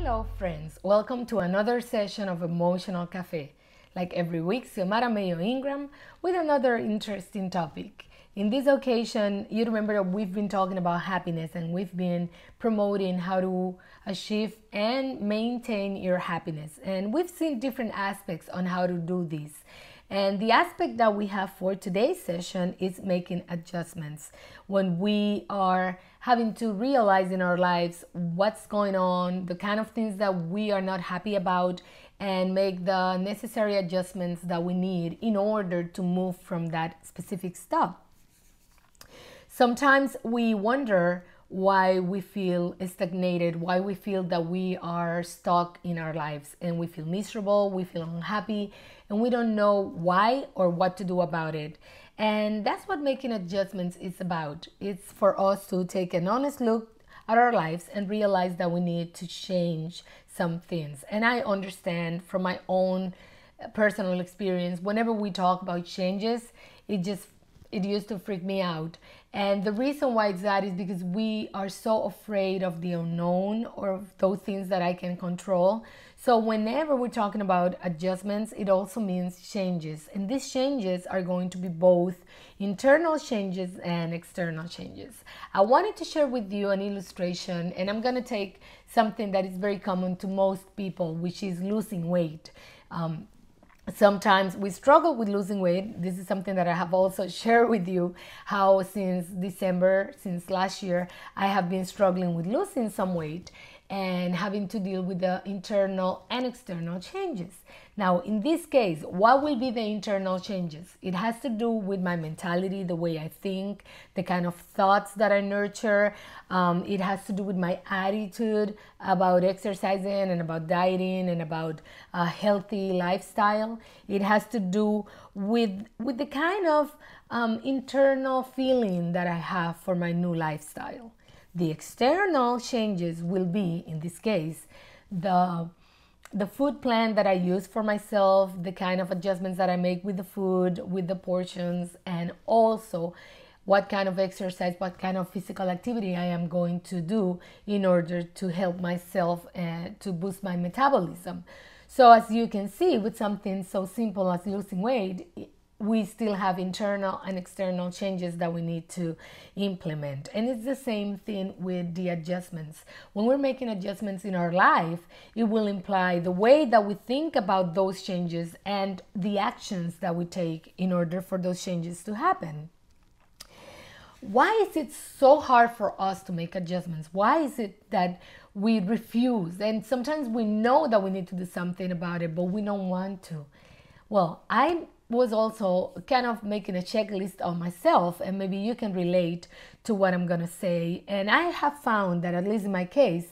Hello, friends. Welcome to another session of Emotional Café. Like every week, Xiomara Mayo Ingram with another interesting topic. In this occasion, you remember that we've been talking about happiness and we've been promoting how to achieve and maintain your happiness. And we've seen different aspects on how to do this. And the aspect that we have for today's session is making adjustments. When we are having to realize in our lives what's going on, the kind of things that we are not happy about, and make the necessary adjustments that we need in order to move from that specific stuff. Sometimes we wonder why we feel stagnated, why we feel that we are stuck in our lives and we feel miserable, we feel unhappy, and we don't know why or what to do about it. And that's what making adjustments is about. It's for us to take an honest look at our lives and realize that we need to change some things. And I understand from my own personal experience, whenever we talk about changes, it used to freak me out. And the reason why it's that is because we are so afraid of the unknown or of those things that I can control. So whenever we're talking about adjustments, it also means changes. And these changes are going to be both internal changes and external changes. I wanted to share with you an illustration, and I'm going to take something that is very common to most people, which is losing weight. Sometimes we struggle with losing weight. This is something that I have also shared with you, how since December, since last year, I have been struggling with losing some weight and having to deal with the internal and external changes. Now, in this case, what will be the internal changes? It has to do with my mentality, the way I think, the kind of thoughts that I nurture. It has to do with my attitude about exercising and about dieting and about a healthy lifestyle. It has to do with the kind of internal feeling that I have for my new lifestyle. The external changes will be, in this case, the food plan that I use for myself, the kind of adjustments that I make with the food, with the portions, and also what kind of exercise, what kind of physical activity I am going to do in order to help myself and to boost my metabolism. So as you can see, with something so simple as losing weight, we still have internal and external changes that we need to implement. And it's the same thing with the adjustments. When we're making adjustments in our life, it will imply the way that we think about those changes and the actions that we take in order for those changes to happen. Why is it so hard for us to make adjustments? Why is it that we refuse? And sometimes we know that we need to do something about it, but we don't want to. Well, I was also kind of making a checklist on myself, and maybe you can relate to what I'm going to say. And I have found that, at least in my case,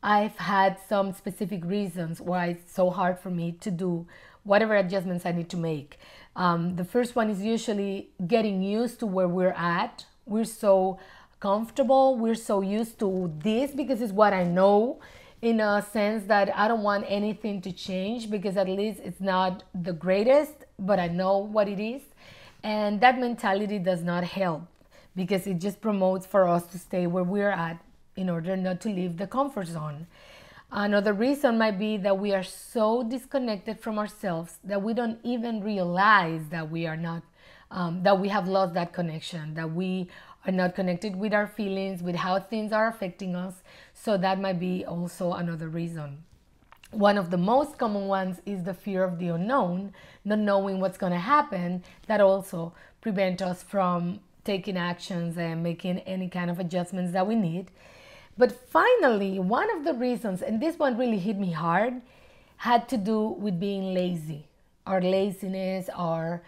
I've had some specific reasons why it's so hard for me to do whatever adjustments I need to make. The first one is usually getting used to where we're at. We're so comfortable, we're so used to this because it's what I know, in a sense that I don't want anything to change because at least it's not the greatest, but I know what it is. And that mentality does not help because it just promotes for us to stay where we're at in order not to leave the comfort zone. Another reason might be that we are so disconnected from ourselves that we don't even realize that we are not, that we have lost that connection, that we are not connected with our feelings, with how things are affecting us. So that might be also another reason. One of the most common ones is the fear of the unknown, not knowing what's going to happen. That also prevents us from taking actions and making any kind of adjustments that we need. But finally, one of the reasons, and this one really hit me hard, had to do with being lazy. Our laziness, our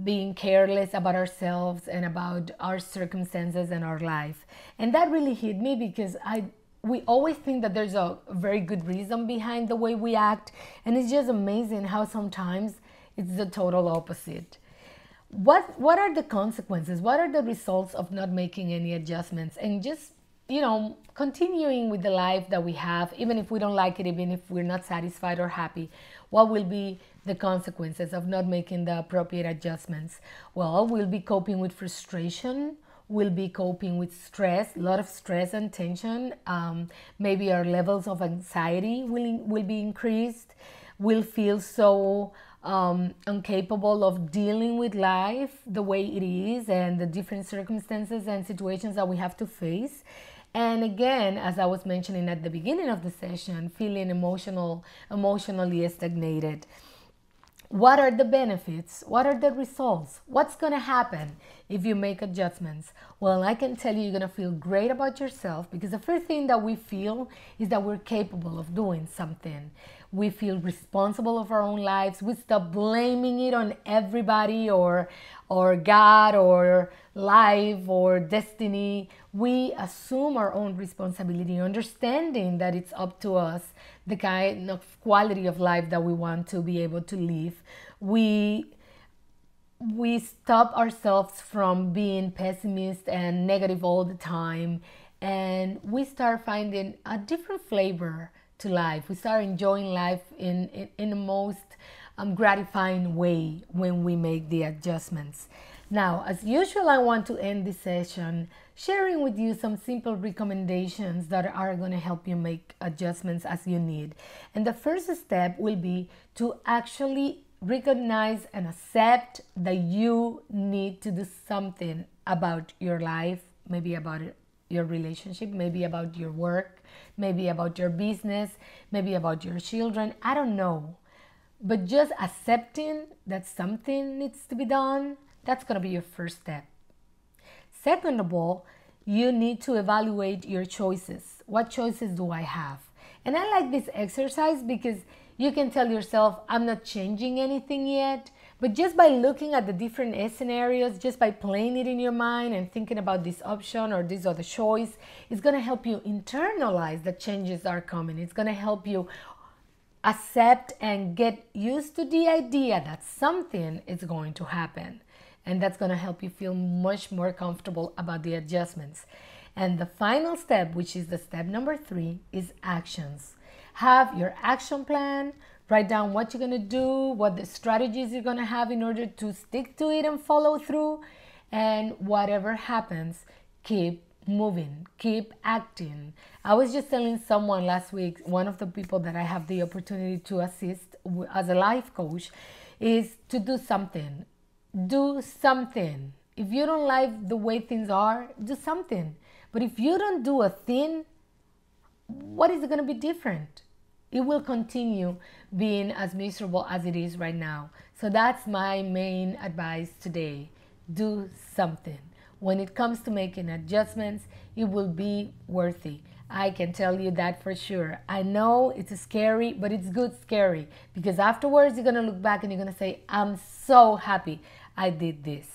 being careless about ourselves and about our circumstances and our life. And that really hit me because we always think that there's a very good reason behind the way we act. And it's just amazing how sometimes it's the total opposite. What are the consequences? What are the results of not making any adjustments and just, continuing with the life that we have, even if we don't like it, even if we're not satisfied or happy? What will be the consequences of not making the appropriate adjustments? Well, we'll be coping with frustration. will be coping with stress, a lot of stress and tension. Maybe our levels of anxiety will be increased. We'll feel so incapable of dealing with life the way it is and the different circumstances and situations that we have to face. And again, as I was mentioning at the beginning of the session, feeling emotionally stagnated. What are the benefits? What are the results? What's going to happen if you make adjustments? Well, I can tell you, you're going to feel great about yourself, because the first thing that we feel is that we're capable of doing something. We feel responsible of our own lives. We stop blaming it on everybody or God or life or destiny. We assume our own responsibility, understanding that it's up to us the kind of quality of life that we want to be able to live. We stop ourselves from being pessimist and negative all the time, and we start finding a different flavor to life. We start enjoying life in the most gratifying way when we make the adjustments. Now, as usual, I want to end this session sharing with you some simple recommendations that are going to help you make adjustments as you need. And the first step will be to actually recognize and accept that you need to do something about your life, maybe about your relationship, maybe about your work, maybe about your business, maybe about your children. I don't know. But just accepting that something needs to be done, that's going to be your first step. Second of all, you need to evaluate your choices. What choices do I have? And I like this exercise because you can tell yourself, I'm not changing anything yet. But just by looking at the different scenarios, just by playing it in your mind and thinking about this option or this other choice, it's going to help you internalize that changes are coming. It's going to help you accept and get used to the idea that something is going to happen. And that's going to help you feel much more comfortable about the adjustments. And the final step, which is the step number 3, is actions. Have your action plan. Write down what you're going to do, what the strategies you're going to have in order to stick to it and follow through. And whatever happens, keep moving, keep acting. I was just telling someone last week, one of the people that I have the opportunity to assist as a life coach, is to do something. Do something. If you don't like the way things are, do something. But if you don't do a thing, what is it going to be different? It will continue being as miserable as it is right now. So that's my main advice today. Do something. When it comes to making adjustments, it will be worthy. I can tell you that for sure. I know it's scary, but it's good scary, because afterwards you're going to look back and you're going to say, I'm so happy I did this.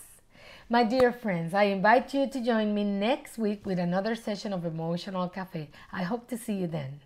My dear friends, I invite you to join me next week with another session of Emotional Cafe. I hope to see you then.